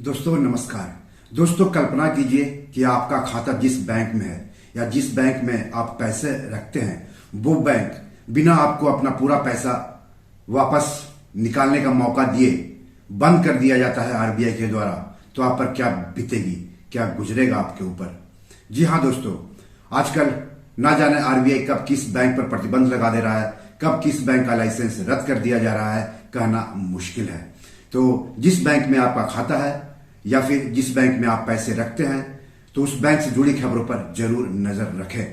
दोस्तों नमस्कार। दोस्तों कल्पना कीजिए कि आपका खाता जिस बैंक में है या जिस बैंक में आप पैसे रखते हैं वो बैंक बिना आपको अपना पूरा पैसा वापस निकालने का मौका दिए बंद कर दिया जाता है आरबीआई के द्वारा, तो आप पर क्या बीतेगी, क्या गुजरेगा आपके ऊपर। जी हाँ दोस्तों, आजकल ना जाने आरबीआई कब किस बैंक पर प्रतिबंध लगा दे रहा है, कब किस बैंक का लाइसेंस रद्द कर दिया जा रहा है, कहना मुश्किल है। तो जिस बैंक में आपका खाता है या फिर जिस बैंक में आप पैसे रखते हैं तो उस बैंक से जुड़ी खबरों पर जरूर नजर रखें।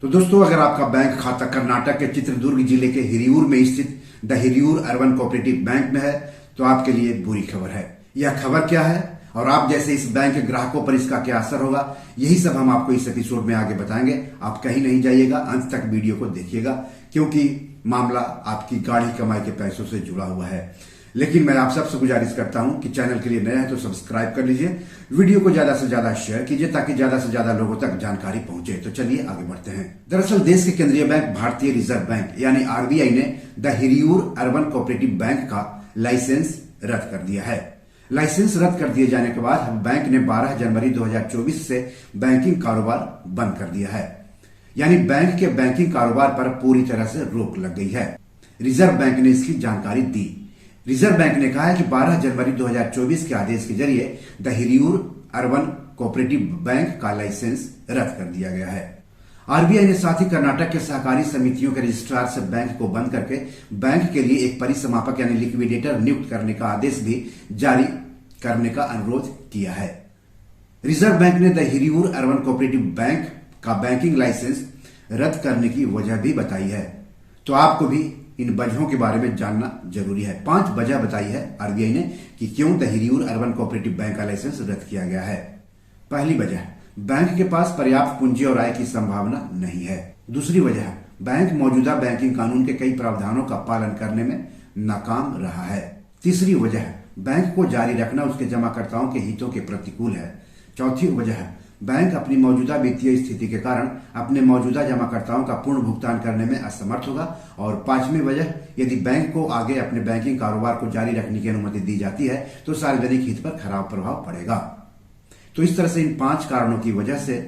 तो दोस्तों, अगर आपका बैंक खाता कर्नाटक के चित्रदुर्ग जिले के हिरियूर में स्थित the Hiriyur urban cooperative bank में है तो आपके लिए बुरी खबर है। यह खबर क्या है और आप जैसे इस बैंक के ग्राहकों पर इसका क्या असर होगा, यही सब हम आपको इस एपिसोड में आगे बताएंगे। आप कहीं नहीं जाइएगा, अंत तक वीडियो को देखिएगा क्योंकि मामला आपकी गाढ़ी कमाई के पैसों से जुड़ा हुआ है। लेकिन मैं आप सबसे गुजारिश करता हूं कि चैनल के लिए नया है तो सब्सक्राइब कर लीजिए, वीडियो को ज्यादा से ज्यादा शेयर कीजिए ताकि ज्यादा से ज्यादा लोगों तक जानकारी पहुंचे। तो चलिए आगे बढ़ते हैं। दरअसल देश के केंद्रीय बैंक भारतीय रिजर्व बैंक यानी आरबीआई ने the Hiriyur urban cooperative bank का लाइसेंस रद्द कर दिया है। लाइसेंस रद्द कर दिए जाने के बाद बैंक ने 12 जनवरी 2024 से बैंकिंग कारोबार बंद कर दिया है, यानी बैंक के बैंकिंग कारोबार पर पूरी तरह से रोक लग गई है। रिजर्व बैंक ने इसकी जानकारी दी। रिजर्व बैंक ने कहा है कि 12 जनवरी 2024 के आदेश के जरिए the Hiriyur urban cooperative bank का लाइसेंस रद्द कर दिया गया है। आरबीआई ने साथ ही कर्नाटक के सहकारी समितियों के रजिस्ट्रार से बैंक को बंद करके बैंक के लिए एक परिसमापक यानी लिक्विडेटर नियुक्त करने का आदेश भी जारी करने का अनुरोध किया है। रिजर्व बैंक ने the Hiriyur urban cooperative bank का बैंकिंग लाइसेंस रद्द करने की वजह भी बताई है। तो आपको भी इन वजहों के बारे में जानना जरूरी है। 5 वजह बताई है आरबीआई ने कि क्यों the Hiriyur urban cooperative bank का लाइसेंस रद्द किया गया है। पहली वजह, बैंक के पास पर्याप्त पूंजी और आय की संभावना नहीं है। दूसरी वजह, बैंक मौजूदा बैंकिंग कानून के कई प्रावधानों का पालन करने में नाकाम रहा है। तीसरी वजह, बैंक को जारी रखना उसके जमाकर्ताओं के हितों के प्रतिकूल है। चौथी वजह, बैंक अपनी मौजूदा वित्तीय स्थिति के कारण अपने मौजूदा जमाकर्ताओं का पूर्ण भुगतान करने में असमर्थ होगा। और पांचवी वजह, यदि बैंक को आगे अपने बैंकिंग कारोबार को जारी रखने की अनुमति दी जाती है तो सार्वजनिक हित पर खराब प्रभाव पड़ेगा। तो इस तरह से इन 5 कारणों की वजह से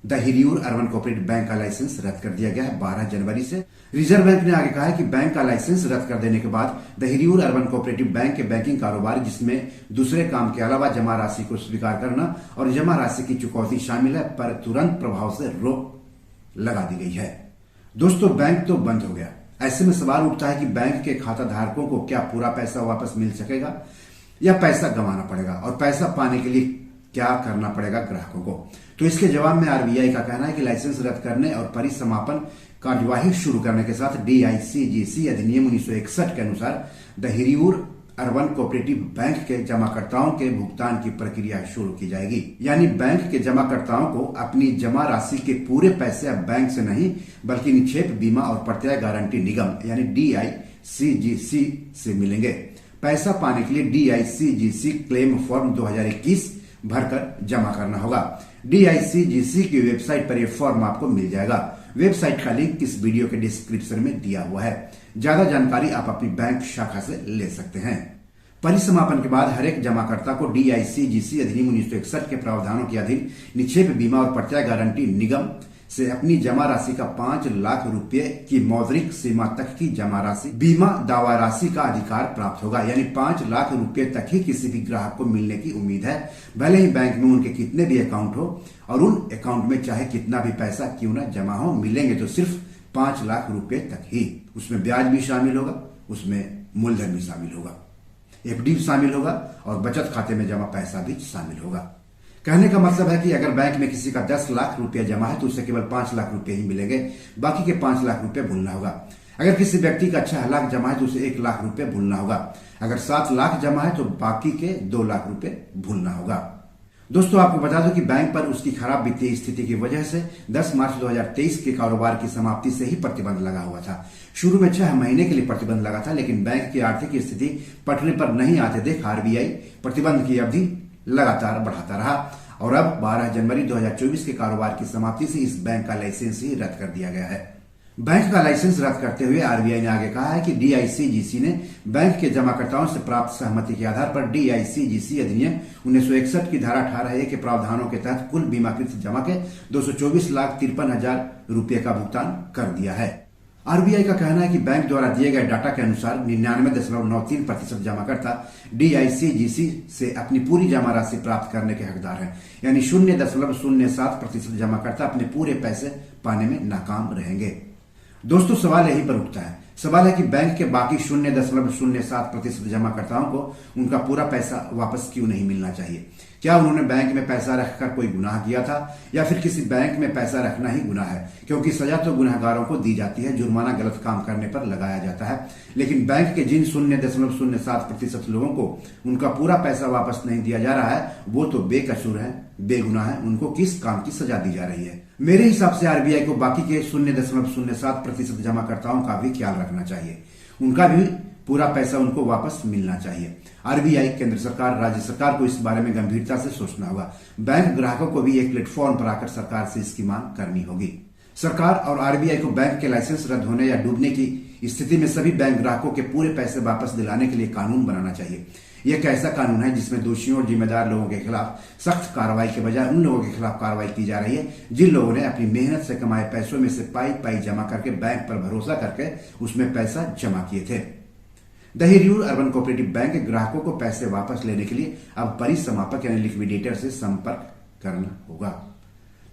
the Hiriyur urban cooperative bank का लाइसेंस रद्द कर दिया गया है 12 जनवरी से। रिजर्व बैंक ने आगे कहा है कि बैंक का लाइसेंस रद्द कर देने के बाद the Hiriyur urban cooperative bank के बैंकिंग कारोबार जिसमें दूसरे काम के अलावा जमा राशि को स्वीकार करना और जमा राशि की चुकौती शामिल है पर तुरंत प्रभाव से रोक लगा दी गई है। दोस्तों, बैंक तो बंद हो गया, ऐसे में सवाल उठता है कि बैंक के खाता धारकों को क्या पूरा पैसा वापस मिल सकेगा या पैसा गंवाना पड़ेगा, और पैसा पाने के लिए क्या करना पड़ेगा ग्राहकों को। तो इसके जवाब में आरबीआई का कहना है कि लाइसेंस रद्द करने और परिसमापन कार्यवाही शुरू करने के साथ डीआईसीजीसी अधिनियम 1961 के अनुसार the Hiriyur urban cooperative bank के जमाकर्ताओं के भुगतान की प्रक्रिया शुरू की जाएगी। यानी बैंक के जमाकर्ताओं को अपनी जमा राशि के पूरे पैसे अब बैंक से नहीं बल्कि निक्षेप बीमा और प्रत्यय गारंटी निगम यानी डीआईसीजीसी से मिलेंगे। पैसा पाने के लिए डीआईसीजीसी क्लेम फॉर्म 2021 भरकर जमा करना होगा। डीआईसीजीसी की वेबसाइट पर यह फॉर्म आपको मिल जाएगा। वेबसाइट का लिंक इस वीडियो के डिस्क्रिप्शन में दिया हुआ है। ज्यादा जानकारी आप अपनी बैंक शाखा से ले सकते हैं। परिसमापन के बाद हर एक जमाकर्ता को डीआईसीजीसी अधिनियम 1961 के प्रावधानों के अधीन निक्षेप बीमा और प्रत्यय गारंटी निगम से अपनी जमा राशि का 5 लाख रुपए की मौद्रिक सीमा तक की जमा राशि बीमा दावा राशि का अधिकार प्राप्त होगा। यानी 5 लाख रुपए तक ही किसी भी ग्राहक को मिलने की उम्मीद है, भले ही बैंक में उनके कितने भी अकाउंट हो और उन अकाउंट में चाहे कितना भी पैसा क्यों ना जमा हो, मिलेंगे तो सिर्फ 5 लाख रुपए तक ही। उसमें ब्याज भी शामिल होगा, उसमें मूलधन भी शामिल होगा, एफडी भी शामिल होगा और बचत खाते में जमा पैसा भी शामिल होगा। कहने का मतलब है कि अगर बैंक में किसी का 10 लाख रुपया जमा है तो उसे केवल 5 लाख रुपए ही मिलेंगे, बाकी के 5 लाख रुपए भूलना होगा। अगर किसी व्यक्ति का 6 लाख जमा है तो उसे 1 लाख रुपए भूलना होगा। अगर 7 लाख जमा है तो बाकी के 2 लाख रुपए भूलना होगा। दोस्तों, आपको बता दूं कि बैंक पर उसकी खराब वित्तीय स्थिति की वजह से 10 मार्च 2023 के कारोबार की समाप्ति से ही प्रतिबंध लगा हुआ था। शुरू में 6 महीने के लिए प्रतिबंध लगा था, लेकिन बैंक की आर्थिक स्थिति पटरी पर नहीं आते देख आरबीआई प्रतिबंध की अवधि लगातार बढ़ाता रहा और अब 12 जनवरी 2024 के कारोबार की समाप्ति से इस बैंक का लाइसेंस ही रद्द कर दिया गया है। बैंक का लाइसेंस रद्द करते हुए आरबीआई ने आगे कहा है कि डीआईसीजीसी ने बैंक के जमाकर्ताओं से प्राप्त सहमति के आधार पर डीआईसीजीसी अधिनियम 1961 की धारा 18A के प्रावधानों के तहत कुल बीमाकृत जमा के 224,53,000 रुपये का भुगतान कर दिया है। आरबीआई का कहना है कि बैंक द्वारा दिए गए डाटा के अनुसार 99.93% जमाकर्ता डीआईसीजीसी से अपनी पूरी जमा राशि प्राप्त करने के हकदार हैं, यानी 0.07% जमाकर्ता अपने पूरे पैसे पाने में नाकाम रहेंगे। दोस्तों, सवाल यहीं पर उठता है, सवाल है कि बैंक के बाकी 0.07% जमाकर्ताओं को उनका पूरा पैसा वापस क्यों नहीं मिलना चाहिए? क्या उन्होंने बैंक में पैसा रखकर कोई गुनाह किया था, या फिर किसी बैंक में पैसा रखना ही गुनाह है? क्योंकि सजा तो गुनहगारों को दी जाती है, जुर्माना गलत काम करने पर लगाया जाता है, लेकिन बैंक के जिन 0.07% लोगों को उनका पूरा पैसा वापस नहीं दिया जा रहा है, वो तो बेकसूर है, बेगुनाह है, उनको किस काम की सजा दी जा रही है? मेरे हिसाब से आरबीआई को बाकी के 0.07% जमाकर्ताओं का भी ख्याल रखना चाहिए, उनका भी पूरा पैसा उनको वापस मिलना चाहिए। आरबीआई, केंद्र सरकार, राज्य सरकार को इस बारे में गंभीरता से सोचना होगा। बैंक ग्राहकों को भी एक प्लेटफॉर्म पर आकर सरकार से इसकी मांग करनी होगी। सरकार और आरबीआई को बैंक के लाइसेंस रद्द होने या डूबने की स्थिति में सभी बैंक ग्राहकों के पूरे पैसे वापस दिलाने के लिए कानून बनाना चाहिए। यह एक ऐसा कानून है जिसमें दोषियों और जिम्मेदार लोगों के खिलाफ सख्त कार्रवाई के बजाय उन लोगों के खिलाफ कार्रवाई की जा रही है जिन लोगों ने अपनी मेहनत से कमाए पैसों में से पाई जमा करके बैंक पर भरोसा करके उसमें पैसा जमा किए थे। The Hiriyur urban cooperative bank के ग्राहकों को पैसे वापस लेने के लिए अब परिसमापक यानी लिक्विडेटर से संपर्क करना होगा।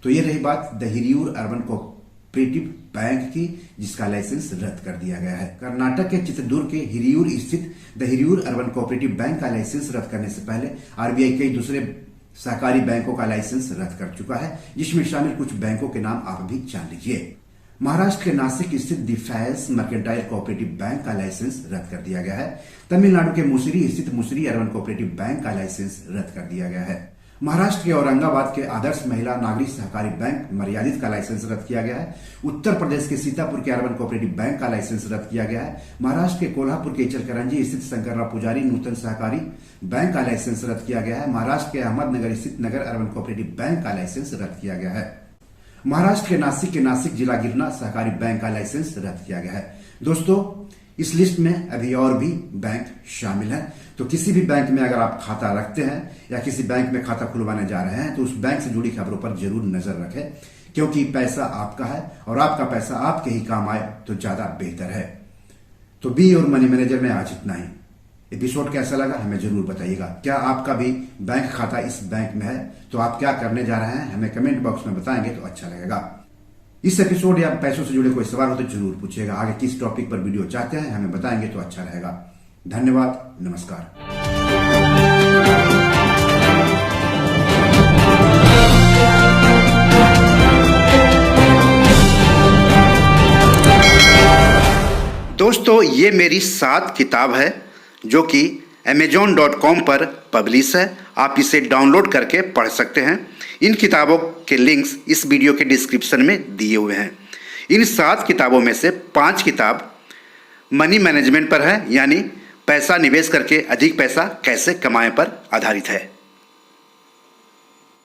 तो ये रही बात the Hiriyur urban cooperative bank की, जिसका लाइसेंस रद्द कर दिया गया है। कर्नाटक के चित्रदुर्ग के हिरियूर स्थित the Hiriyur urban cooperative bank का लाइसेंस रद्द करने से पहले आरबीआई कई दूसरे सहकारी बैंकों का लाइसेंस रद्द कर चुका है, जिसमें शामिल कुछ बैंकों के नाम आप भी जान लीजिए। महाराष्ट्र के नासिक स्थित डिफेंस मर्केंटाइल कोऑपरेटिव बैंक का लाइसेंस रद्द कर दिया गया है। तमिलनाडु के मुसिरी स्थित मुसिरी अर्बन कोऑपरेटिव बैंक का लाइसेंस रद्द कर दिया गया है। महाराष्ट्र के औरंगाबाद के आदर्श महिला नागरिक सहकारी बैंक मर्यादित का लाइसेंस रद्द किया गया है। उत्तर प्रदेश के सीतापुर के अर्बन कोऑपरेटिव बैंक का लाइसेंस रद्द किया गया है। महाराष्ट्र के कोल्हापुर के इचलकरंजी स्थित शंकरराव पुजारी नूतन सहकारी बैंक का लाइसेंस रद्द किया गया है। महाराष्ट्र के अहमदनगर स्थित नगर अर्बन कोऑपरेटिव बैंक का लाइसेंस रद्द किया गया है। महाराष्ट्र के नासिक जिला गिरना सहकारी बैंक का लाइसेंस रद्द किया गया है। दोस्तों, इस लिस्ट में अभी और भी बैंक शामिल हैं, तो किसी भी बैंक में अगर आप खाता रखते हैं या किसी बैंक में खाता खुलवाने जा रहे हैं तो उस बैंक से जुड़ी खबरों पर जरूर नजर रखें, क्योंकि पैसा आपका है और आपका पैसा आपके ही काम आए तो ज्यादा बेहतर है। तो बी और मनी मैनेजर में आज इतना ही। एपिसोड कैसा लगा हमें जरूर बताइएगा। क्या आपका भी बैंक खाता इस बैंक में है तो आप क्या करने जा रहे हैं हमें कमेंट बॉक्स में बताएंगे तो अच्छा लगेगा। इस एपिसोड या पैसों से जुड़े कोई सवाल हो तो जरूर पूछिएगा। आगे किस टॉपिक पर वीडियो चाहते हैं हमें बताएंगे तो अच्छा रहेगा। धन्यवाद, नमस्कार। दोस्तों, ये मेरी 7 किताब है जो कि amazon.com पर पब्लिश है। आप इसे डाउनलोड करके पढ़ सकते हैं। इन किताबों के लिंक्स इस वीडियो के डिस्क्रिप्शन में दिए हुए हैं। इन 7 किताबों में से 5 किताब मनी मैनेजमेंट पर है, यानी पैसा निवेश करके अधिक पैसा कैसे कमाएं पर आधारित है।